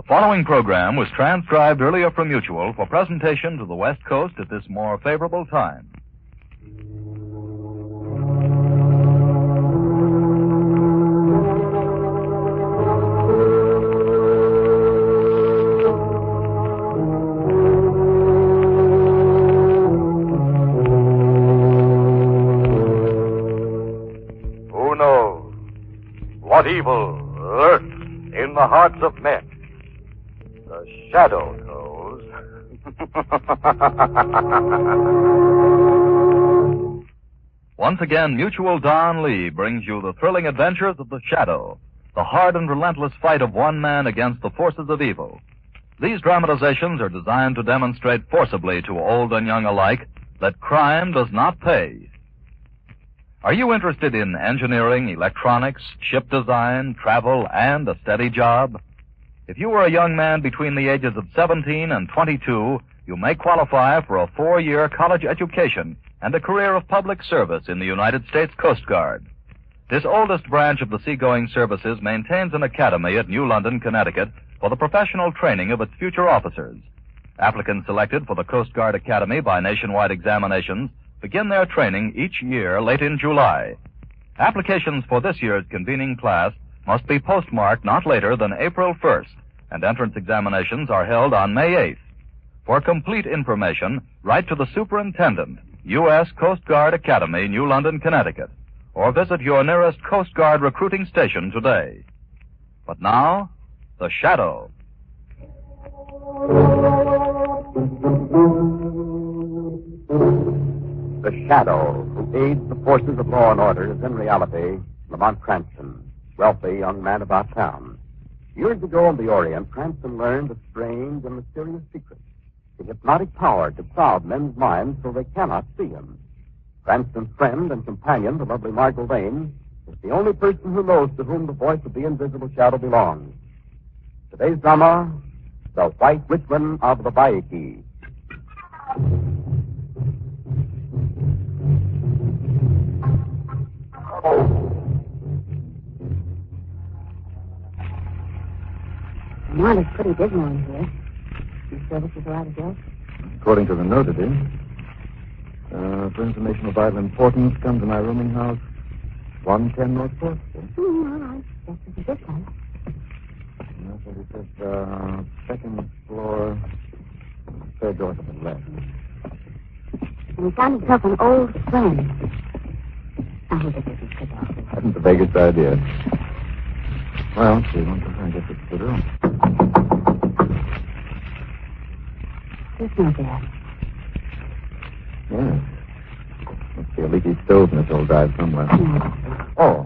Following program was transcribed earlier from Mutual for presentation to the West Coast at this more favorable time. Who knows what evil lurks in the hearts of men? The shadow knows. Once again, Mutual Don Lee brings you the thrilling adventures of the Shadow, the hard and relentless fight of one man against the forces of evil. These dramatizations are designed to demonstrate forcibly to old and young alike that crime does not pay. Are you interested in engineering, electronics, ship design, travel, and a steady job? If you are a young man between the ages of 17 and 22, you may qualify for a 4-year college education and a career of public service in the United States Coast Guard. This oldest branch of the seagoing services maintains an academy at New London, Connecticut, for the professional training of its future officers. Applicants selected for the Coast Guard Academy by nationwide examinations begin their training each year late in July. Applications for this year's convening class must be postmarked not later than April 1st, and entrance examinations are held on May 8th. For complete information, write to the Superintendent, U.S. Coast Guard Academy, New London, Connecticut, or visit your nearest Coast Guard recruiting station today. But now, The Shadow. The Shadow, who aids the forces of law and order, is in reality Lamont Cranston, wealthy young man about town. Years ago in the Orient, Cranston learned a strange and mysterious secret, the hypnotic power to cloud men's minds so they cannot see him. Cranston's friend and companion, the lovely Margot Lane, is the only person who knows to whom the voice of the invisible shadow belongs. Today's drama, The White Witchman of Lawaiki. Mom, it's pretty dismal in here. You sure this is the right address? According to the note, it is. For information of vital importance, come to my rooming house, 110 North 4th Street. All right. This is a good one. That's what it says, second floor, third door to the left. And he found himself an old friend. I hope it isn't Godolphin. I haven't the vaguest idea. Well, see, one can find just the room. There's no there. Yes. Must be a leaky stove in this old dive somewhere. Oh,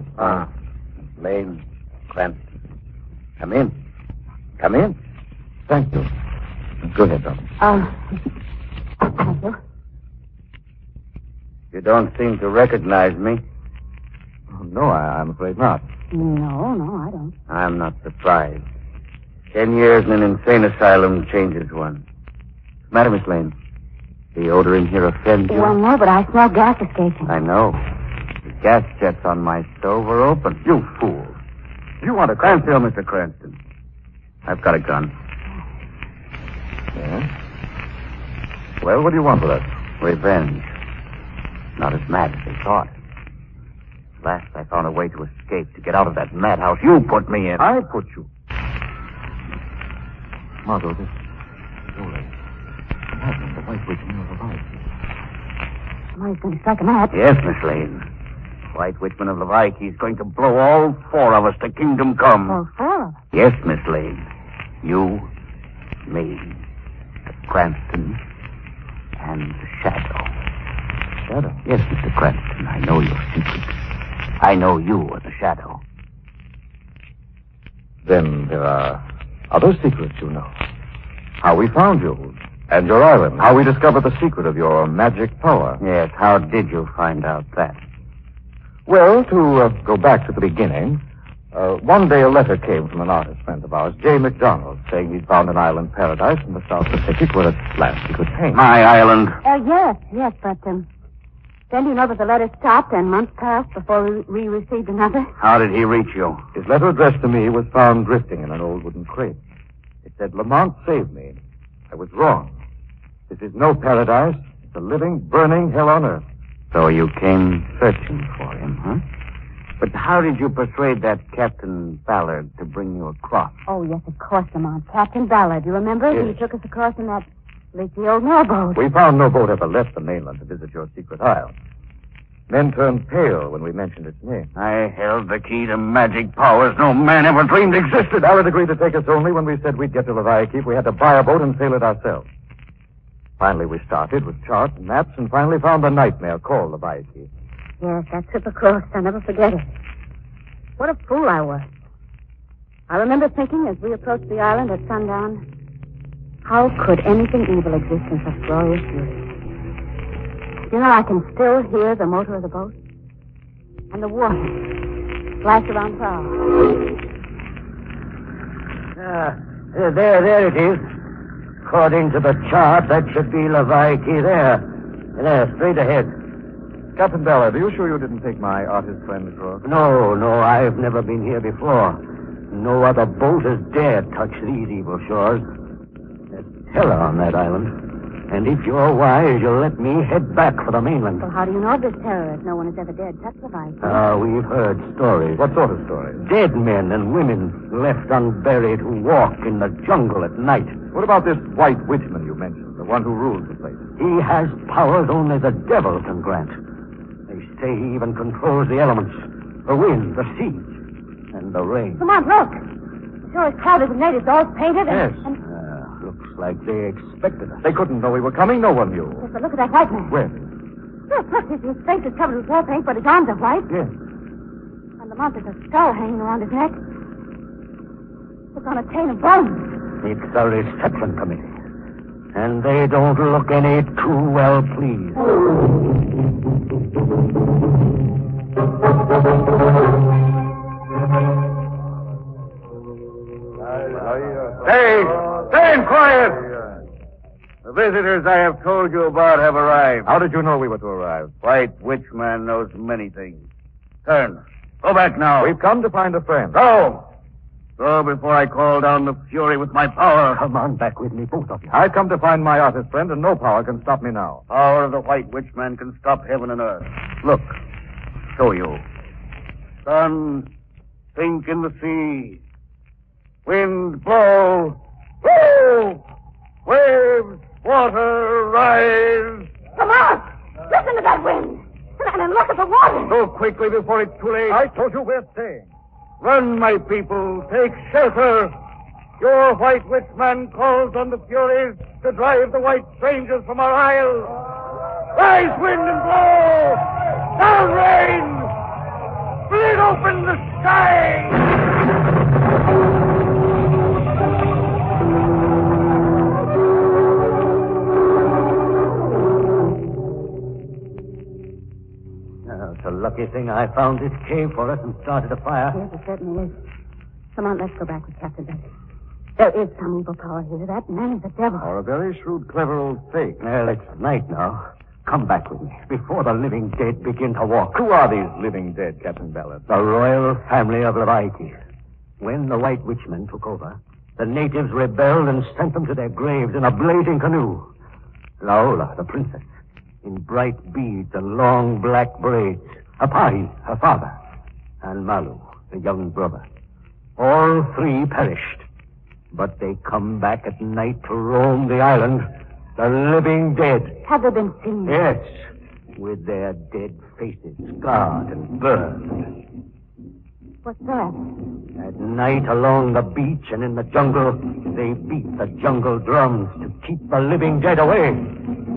Lane, Cranston. Come in. Come in. Thank you. Go ahead, Doctor. Thank you. You don't seem to recognize me. Oh, no, I'm afraid not. No, I don't. I'm not surprised. 10 years in an insane asylum changes one. What's the matter, Miss Lane? The odor in here offends you? Well, no, but I smell gas escaping. I know. The gas jets on my stove are open. You fool. You want a Cranston, Mr. Cranston? I've got a gun. Yes? Well, what do you want with us? Revenge. Not as mad as they thought. At last I found a way to escape, to get out of that madhouse you put me in. I put you. Margot, this old lady. What happened? The White Witchman of Lawaiki. Somebody's going to strike a match. Yes, Miss Lane. White Witchman of Lawaiki is going to blow all 4 of us to kingdom come. Oh, 4? Yes, Miss Lane. You, me, Cranston, and the Shadow. Shadow? Yes, Mr. Cranston, I know your secret. I know you are the Shadow. Then there are other secrets, you know. How we found you, and your island. How we discovered the secret of your magic power. Yes, how did you find out that? Well, to go back to the beginning, one day a letter came from an artist friend of ours, J. McDonald, saying he'd found an island paradise in the South Pacific where at last he could paint. My island. Yes, but, then you know that the letter stopped and months passed before we received another? How did he reach you? His letter addressed to me was found drifting in an old wooden crate. It said, Lamont saved me. I was wrong. This is no paradise. It's a living, burning hell on earth. So you came searching for him, huh? But how did you persuade that Captain Ballard to bring you across? Oh, yes, of course, Lamont. Captain Ballard, you remember? Yes. He took us across in that leaky old mailboat. We found no boat ever left the mainland to visit your secret isle. Men turned pale when we mentioned its name. I held the key to magic powers no man ever dreamed existed. Ballard agreed to take us only when we said we'd get to Lawaiki if we had to buy a boat and sail it ourselves. Finally, we started with charts and maps and finally found the nightmare called Lawaiki. Yes, that trip across. I'll never forget it. What a fool I was. I remember thinking as we approached the island at sundown, how could anything evil exist in such glorious beauty? You know, I can still hear the motor of the boat and the water splash around prow. There it is. According to the chart, that should be Lawaiki there. There, straight ahead. Captain Ballard, are you sure you didn't take my artist friend across? No, I've never been here before. No other boat has dared touch these evil shores. There's terror on that island. And if you're wise, you'll let me head back for the mainland. Well, how do you know of this terror if no one has ever dared touch the vice? We've heard stories. What sort of stories? Dead men and women left unburied who walk in the jungle at night. What about this White Witchman you mentioned, the one who rules the place? He has powers only the devil can grant. They say he even controls the elements, the wind, the sea, and the rain. Come on, look. The shore is crowded with natives, all painted Yes. and... Looks like they expected us. They couldn't know we were coming. No one knew. Yes, but look at that white man. Where? Look, his face is covered with war paint, but his arms are white. Yes. And Lamont has a skull hanging around his neck. It's on a chain of bones. It's the reception committee. And they don't look any too well pleased. Stay quiet! The visitors I have told you about have arrived. How did you know we were to arrive? White Witchman knows many things. Turn. Go back now. We've come to find a friend. Go! Go before I call down the fury with my power. Come on back with me, both of you. I've come to find my artist friend, and no power can stop me now. Power of the White Witchman can stop heaven and earth. Look. Show you. Sun, sink in the sea. Wind, blow. Blow! Waves, water, rise. Come on! Listen to that wind! And look at the water! Go quickly before it's too late. I told you we're staying. Run, my people. Take shelter. Your White Witchman calls on the Furies to drive the white strangers from our isle. Rise, wind, and blow! Down, rain! Split open the sky! It's a lucky thing I found this cave for us and started a fire. Yes, it certainly is. Come on, let's go back with Captain Ballard. There is some evil power here. That man is the devil. Or a very shrewd, clever old fake. Well, it's night now. Come back with me before the living dead begin to walk. Who are these living dead, Captain Ballard? The royal family of Lawaiki. When the White Witchmen took over, the natives rebelled and sent them to their graves in a blazing canoe. Laola, the princess, in bright beads and long black braids. Apai, her father, and Malu, the young brother. All three perished. But they come back at night to roam the island, the living dead. Have they been seen? Yes, with their dead faces scarred and burned. What's that? At night along the beach and in the jungle, they beat the jungle drums to keep the living dead away.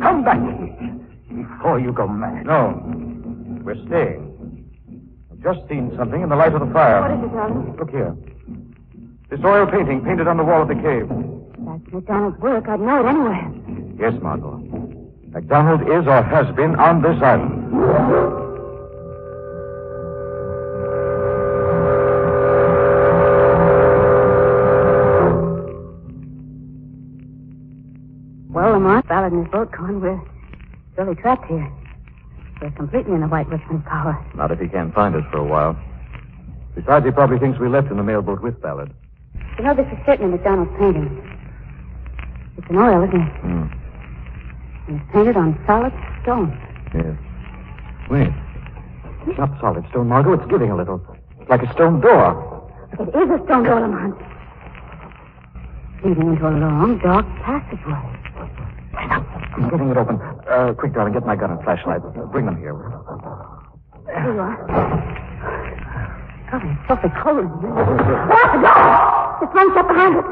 Come back with me before you go mad. No. We're staying. I've just seen something in the light of the fire. What is it, darling? Look here. This oil painting painted on the wall of the cave. That's McDonald's work. I'd know it anywhere. Yes, Margot. MacDonald is or has been on this island. Well, Lamont, Ballard and his boat gone. We're really trapped here. We're completely in the White Witchman's power. Not if he can't find us for a while. Besides, he probably thinks we left in the mailboat with Ballard. You know, this is certainly McDonald's painting. It's an oil, isn't it? Hmm. And it's painted on solid stone. Yes. Wait. It's not solid stone, Margot. It's giving a little. It's like a stone door. It is a stone door, Lamont. Leading into a long, dark passageway. I'm getting it open. Quick, darling, get my gun and flashlight. Bring them here. Here you are. God, it's awfully cold. Lock the door! It's wrenched up behind it.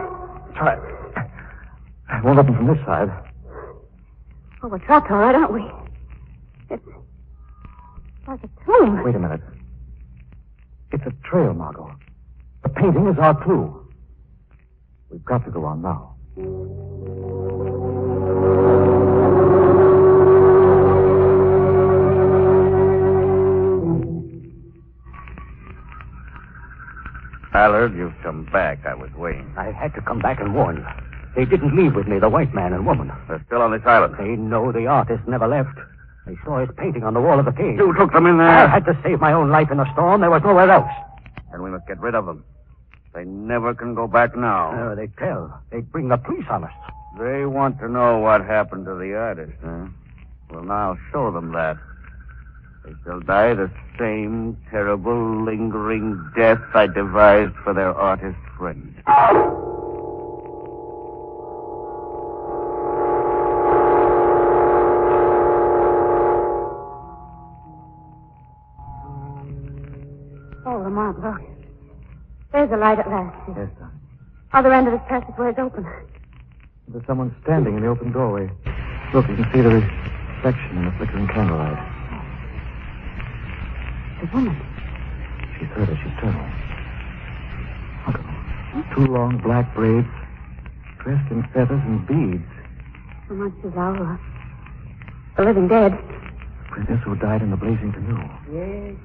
Try. It won't open from this side. Oh, we're trapped all right, aren't we? It's like a tomb. Wait a minute. It's a trail, Margot. The painting is our clue. We've got to go on now. Ballard, you've come back. I was waiting. I had to come back and warn you. They didn't leave with me, the white man and woman. They're still on this island. They know the artist never left. They saw his painting on the wall of the cave. You took them in there. I had to save my own life in the storm. There was nowhere else. And we must get rid of them. They never can go back now. They'd tell. They'd bring the police on us. They want to know what happened to the artist, huh? Well, now show them that. They shall die the same terrible, lingering death I devised for their artist friend. Oh, Lamont, look. There's a light at last. Yes, sir. Other end of this passageway is open. There's someone standing in the open doorway. Look, you can see the reflection in the flickering candlelight. The woman. She's heard us. She's turning. Look at them. Two long black braids, dressed in feathers and beads. Lamont, she's our the living dead. The princess who died in the blazing canoe. Yes.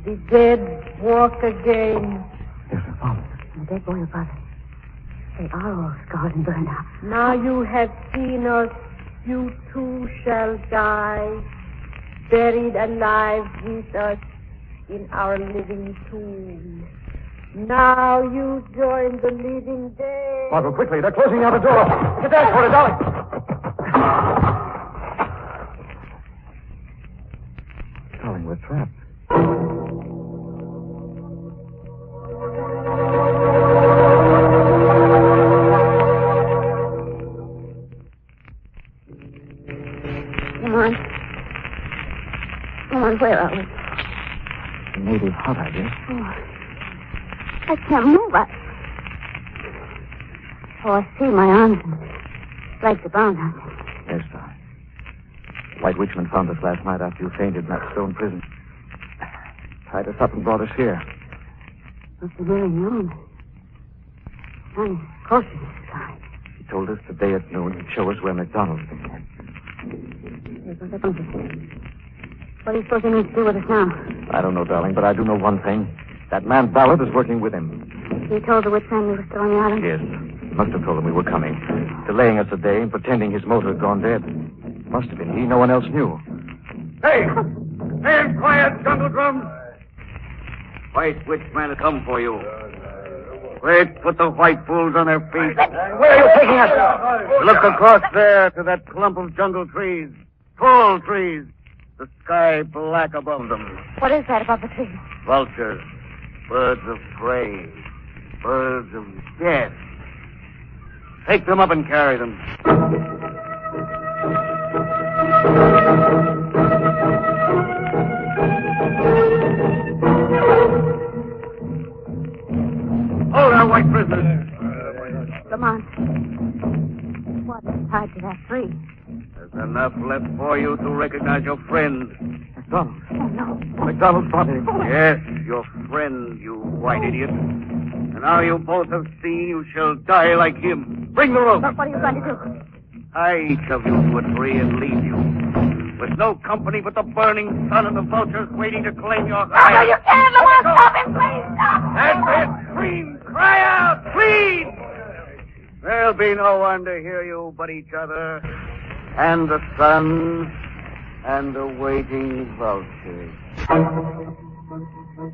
The dead walk again. There's her father. And the dead boy her brother. They are all scarred and burned out. Now you have seen us, you too shall die, buried alive with us in our living tomb. Now you join the living dead. Margot, quickly. They're closing out the door. Get that for it, darling. Darling, we're trapped. Come on, where are we? The native hut, I guess. I can't move. I see my arms and legs are bound. Yes, sir. White Witchman found us last night after you fainted in that stone prison. Tied us up and brought us here. Must be really known. Sun is close to this side. He told us today at noon he'd show us where McDonald's been. What do you suppose he means to do with us now? I don't know, darling, but I do know one thing. That man Ballard is working with him. He told the witchman we were still on the island? Yes. He must have told him we were coming. Delaying us a day and pretending his motor had gone dead. Must have been he. No one else knew. Hey! Stand quiet, jungle drums! White Witchman has come for you. Quick, put the white fools on their feet. Where are you taking us? Look across there to that clump of jungle trees. Tall trees. The sky black above them. What is that above the tree? Vultures. Birds of prey. Birds of death. Take them up and carry them. Hold our white prisoners. Lamont. What is tied to that tree? There's enough left for you to recognize your friend. McDonald. Oh, no. McDonald's body. Yes, your friend, you white idiot. And now you both have seen you shall die like him. Bring the rope. But what are you going to do? Tie each of you to a tree and leave you. With no company but the burning sun and the vultures waiting to claim your hide. No, you can't, Lamont. Stop him, please. Stop. That's it. Scream. Cry out. Plead. There'll be no one to hear you but each other. And the sun. And the waiting vultures. We'll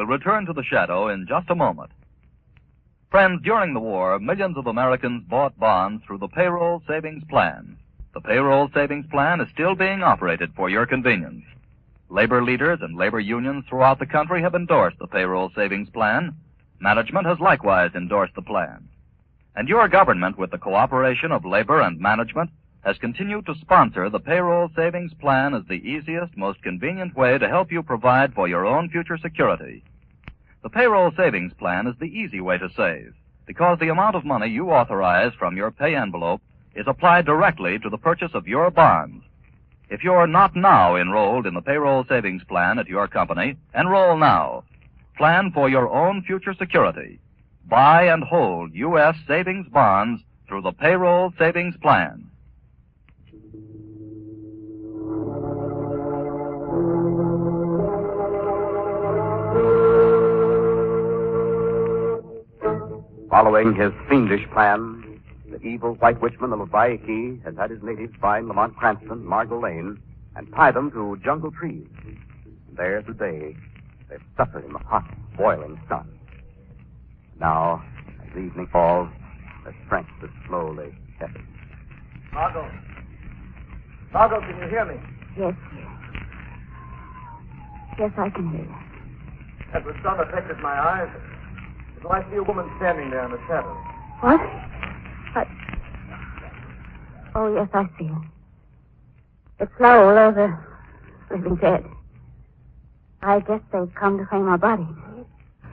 return to the shadow in just a moment. Friends, during the war, millions of Americans bought bonds through the payroll savings plan. The payroll savings plan is still being operated for your convenience. Labor leaders and labor unions throughout the country have endorsed the payroll savings plan. Management has likewise endorsed the plan. And your government, with the cooperation of labor and management, has continued to sponsor the payroll savings plan as the easiest, most convenient way to help you provide for your own future security. The payroll savings plan is the easy way to save, because the amount of money you authorize from your pay envelope is applied directly to the purchase of your bonds. If you're not now enrolled in the payroll savings plan at your company, enroll now. Plan for your own future security. Buy and hold U.S. savings bonds through the payroll savings plan. Following his fiendish plan, the evil White Witchman of Lawaiki has had his natives find Lamont Cranston, Margot Lane, and tie them to jungle trees. There today, they suffer in the hot, boiling sun. Now, as evening falls, their strength is slowly ebbing. Margot. Margot, can you hear me? Yes. Yes, I can hear you. As the sun affected my eyes, I see a woman standing there in the shadow. What? Oh, yes, I see her. It's Laola, the living dead. I guess they've come to claim our bodies.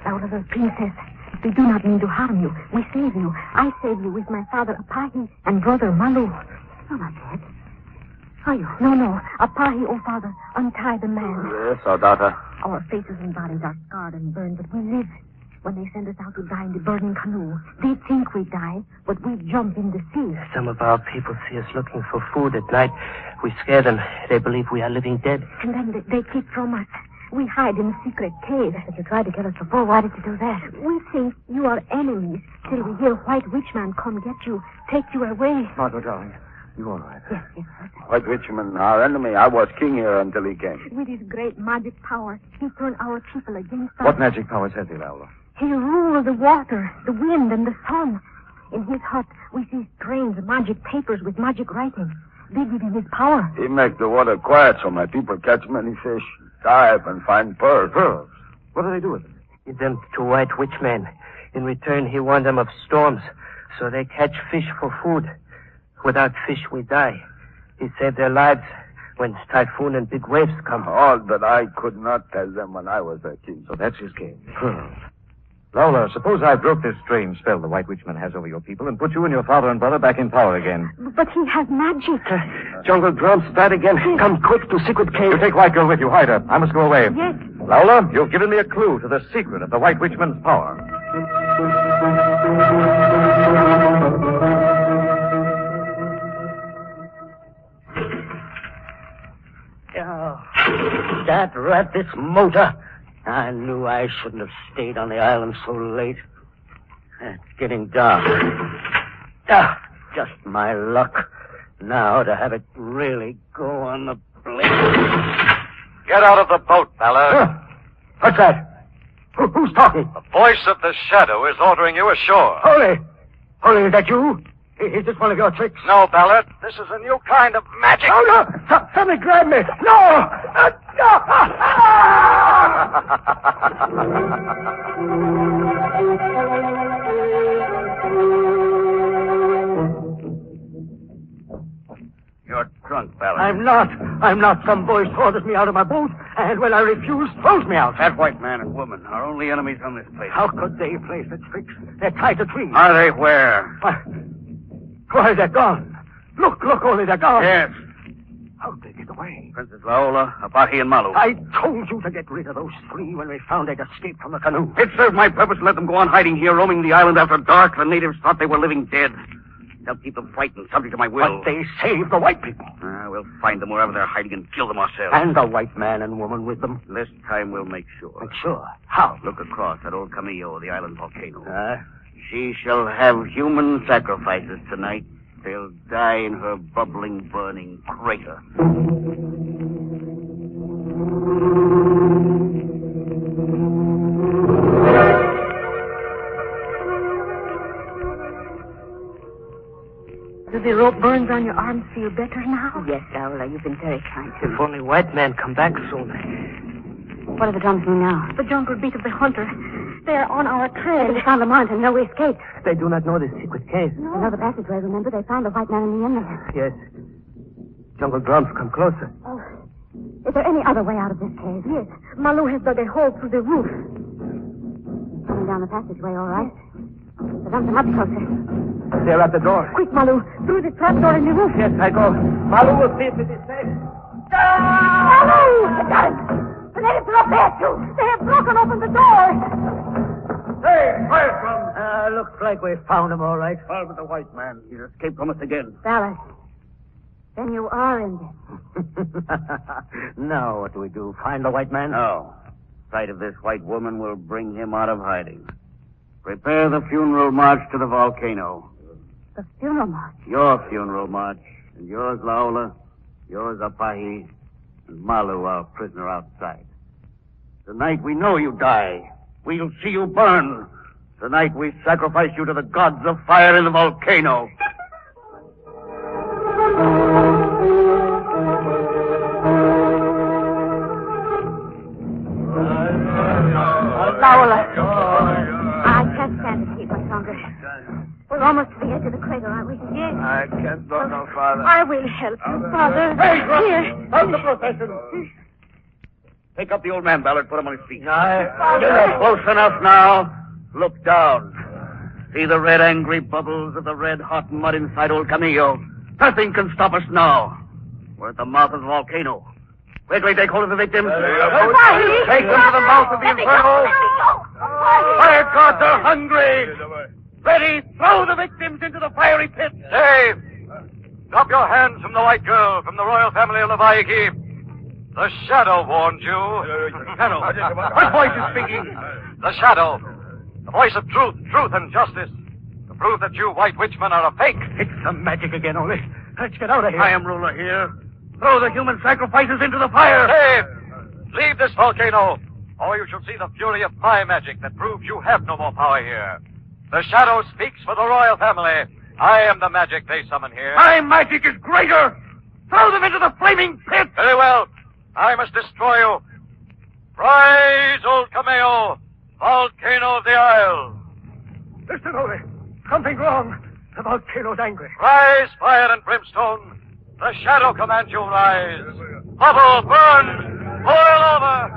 Laola, the princess, we do not mean to harm you. We save you. I save you with my father Apahi and brother Malu. You're not dead. Are you? No. Apahi, oh father, untie the man. Yes, our daughter. Our faces and bodies are scarred and burned, but we live. When they send us out to die in the burning canoe, they think we die, but we jump in the sea. Some of our people see us looking for food at night. We scare them. They believe we are living dead. And then they keep from us. We hide in a secret cave. But you tried to kill us before. Why did you do that? We think you are enemies till we hear White Witchman come get you, take you away. Margot, darling, you all right? Yes. White Witchman, our enemy. I was king here until he came. With his great magic power, he turned our people against us. What magic powers has he, Laola? He ruled the water, the wind, and the sun. In his hut, we see strange magic papers with magic writing. They give him his power. He make the water quiet so my people catch many fish, dive, and find pearls. Pearls? What do they do with them? Give them to White Witchman. In return, he warned them of storms, so they catch fish for food. Without fish, we die. He saved their lives when typhoon and big waves come. All that I could not tell them when I was their king. So that's his game. Pearls. Laola, suppose I broke this strange spell the White Witchman has over your people and put you and your father and brother back in power again. But he has magic. Jungle drums, that again. Come quick to secret cave. You take White Girl with you. Hide her. I must go away. Yes. Laola, you've given me a clue to the secret of the White Witchman's power. Oh, that rat, this motor. I knew I shouldn't have stayed on the island so late. It's getting dark. Just my luck. Now to have it really go on the blade. Get out of the boat, Ballard. What's that? Who's talking? The voice of the shadow is ordering you ashore. Holy, is that you? Is this one of your tricks? No, Ballard. This is a new kind of magic. Oh, no! Somebody grab me! No! You're drunk, Ballard. I'm not. Some boys ordered me out of my boat, and when I refused, throws me out. That white man and woman are only enemies on this place. How could they play such tricks? They're tied to trees. Are they where? Why, they're gone. Look, only they're gone. Yes. How'd they get away? Princess Laola, Apahi, and Malu. I told you to get rid of those three when we found they'd escaped from the canoe. It served my purpose to let them go on hiding here, roaming the island after dark. The natives thought they were living dead. They'll keep them frightened, subject to my will. But they saved the white people. We'll find them wherever they're hiding and kill them ourselves. And the white man and woman with them. This time we'll make sure. Make sure? How? Look across at old Camillo, the island volcano. She shall have human sacrifices tonight. They'll die in her bubbling, burning crater. Do the rope burns on your arms feel better now? Yes, Laola, you've been very kind to me. If only white man come back soon. What are the drums doing now? The jungle beat of the hunter. They're on our trail. They found the mountain. No, we escaped. They do not know the secret cave. They know the passageway, remember? They found the white man in the inlet. Yes. Jungle drums come closer. Oh. Is there any other way out of this cave? Yes. Malu has dug a hole through the roof. Coming down the passageway, all right. The drums are much closer. They're at the door. Quick, Malu. Through the trapdoor in the roof. Yes, I go. Malu will see if it is safe. Malu! Got it! The natives are up there, too. They have broken open the door. Hey, fire from. Looks like we found him all right. Well, with the white man. He's escaped from us again. Dallas, then you are in this. Now what do we do? Find the white man? No. Sight of this white woman will bring him out of hiding. Prepare the funeral march to the volcano. The funeral march. Your funeral march. And yours, Laola. Yours, Apahi. And Malu, our prisoner outside. Tonight we know you die. We'll see you burn. Tonight we sacrifice you to the gods of fire in the volcano. Laola, I can't stand to keep much longer. We're almost to the edge of the crater, aren't we? Yes. I can't go no farther. I will help you, Father. Hey, Here. How's the procession? Take up the old man, Ballard. Put him on his feet. Father. You're close enough now. Look down. See the red, angry bubbles of the red-hot mud inside old Camillo. Nothing can stop us now. We're at the mouth of the volcano. Quickly take hold of the victims. Take them to the mouth of the inferno. Fire gods are hungry. Ready, throw the victims into the fiery pit. Dave! Drop your hands from the white girl, from the royal family of Lawaiki. The Shadow warned you. Shadow. What voice is speaking? The Shadow. The voice of truth and justice. To prove that you white witchmen are a fake. It's the magic again, Ole. Let's get out of here. I am ruler here. Throw the human sacrifices into the fire. Dave! Leave this volcano, or you shall see the fury of my magic that proves you have no more power here. The Shadow speaks for the royal family. I am the magic they summon here. My magic is greater. Throw them into the flaming pit. Very well. I must destroy you. Rise, old Cameo, volcano of the isle. Listen, Ole. Something wrong. The volcano's angry. Rise, fire and brimstone. The Shadow commands you rise. Bubble, burn, boil over.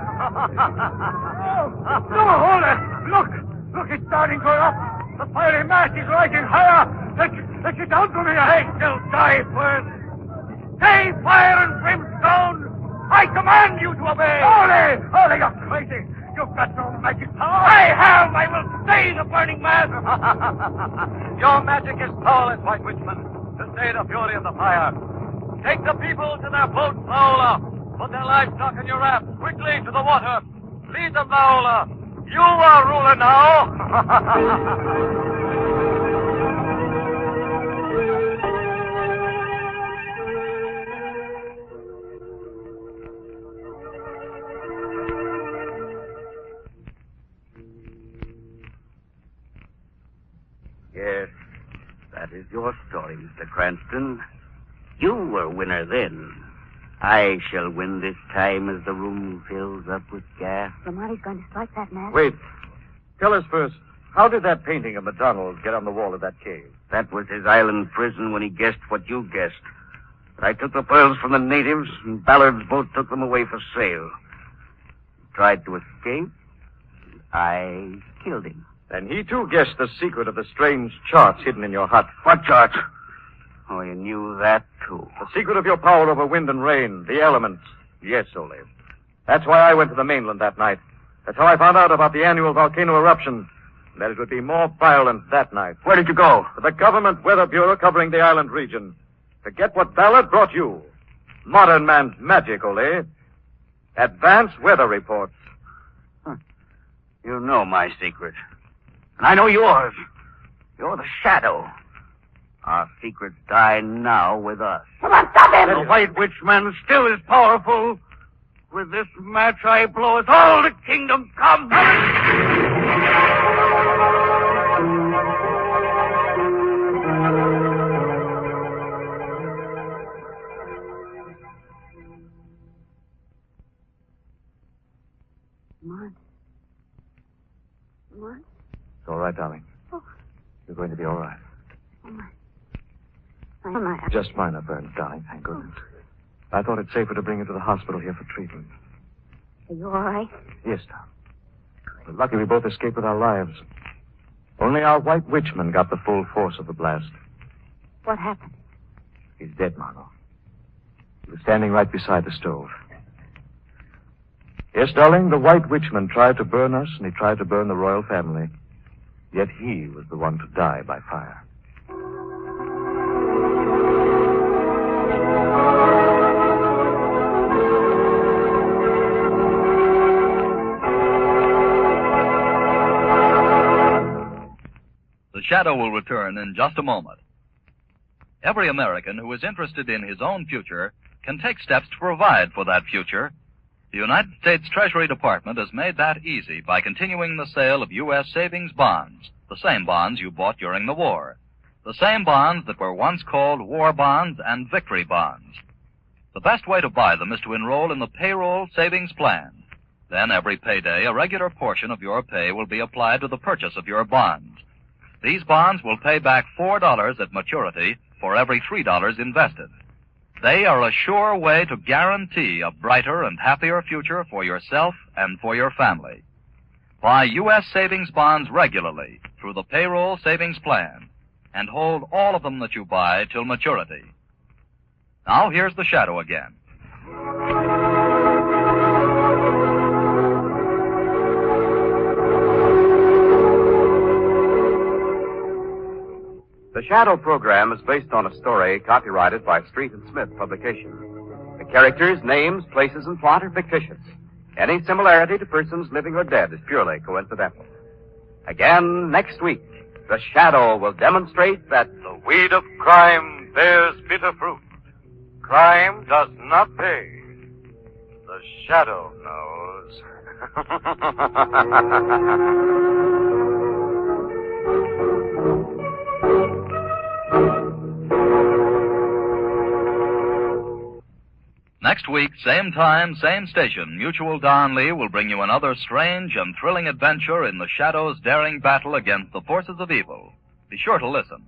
No, Ole! Look, it's starting to go up. The fiery mass is rising higher. Let's get down to me. They shall die first. Say, fire and brimstone, I command you to obey. Ole, you're crazy. You've got no magic power. I have. I will stay the burning mass. Your magic is powerless, White Witchman, to stay the fury of the fire. Take the people to their boats, Laola. Put their livestock in your raft. Quickly to the water. Lead them, Laola. You are ruler now. Yes, that is your story, Mr. Cranston. You were winner then. I shall win this time as the room fills up with gas. Lamarty's going to strike that man. Wait. Tell us first, how did that painting of McDonald's get on the wall of that cave? That was his island prison when he guessed what you guessed. But I took the pearls from the natives, and Ballard's boat took them away for sale. He tried to escape. I killed him. And he, too, guessed the secret of the strange charts hidden in your hut. What charts? Oh, you knew that, too. The secret of your power over wind and rain, the elements. Yes, Ole. That's why I went to the mainland that night. That's how I found out about the annual volcano eruption. that it would be more violent that night. Where did you go? To the government weather bureau covering the island region. To get what Ballard brought you. Modern man's magic, Ole. Advanced weather reports. You know my secret. And I know yours. You're the shadow. Our secrets die now with us. Come on, stop him! The White Witchman still is powerful. With this match I blow us all to kingdom come. It's all right, darling. Oh. You're going to be all right. Oh, my. Just minor burns, darling, thank goodness. I thought it safer to bring you to the hospital here for treatment. Are you all right? Yes, Tom. We're lucky we both escaped with our lives. Only our White Witchman got the full force of the blast. What happened? He's dead, Margot. He was standing right beside the stove. Yes, darling, the White Witchman tried to burn us, and he tried to burn the royal family. Yet he was the one to die by fire. The Shadow will return in just a moment. Every American who is interested in his own future can take steps to provide for that future. The United States Treasury Department has made that easy by continuing the sale of U.S. savings bonds, the same bonds you bought during the war, the same bonds that were once called war bonds and victory bonds. The best way to buy them is to enroll in the payroll savings plan. Then every payday, a regular portion of your pay will be applied to the purchase of your bonds. These bonds will pay back $4 at maturity for every $3 invested. They are a sure way to guarantee a brighter and happier future for yourself and for your family. Buy U.S. savings bonds regularly through the payroll savings plan and hold all of them that you buy till maturity. Now here's the Shadow again. The Shadow program is based on a story copyrighted by Street and Smith Publications. The characters, names, places, and plot are fictitious. Any similarity to persons living or dead is purely coincidental. Again, next week, the Shadow will demonstrate that The weed of crime bears bitter fruit. Crime does not pay. The Shadow knows. Next week, same time, same station, Mutual Don Lee will bring you another strange and thrilling adventure in the Shadow's daring battle against the forces of evil. Be sure to listen.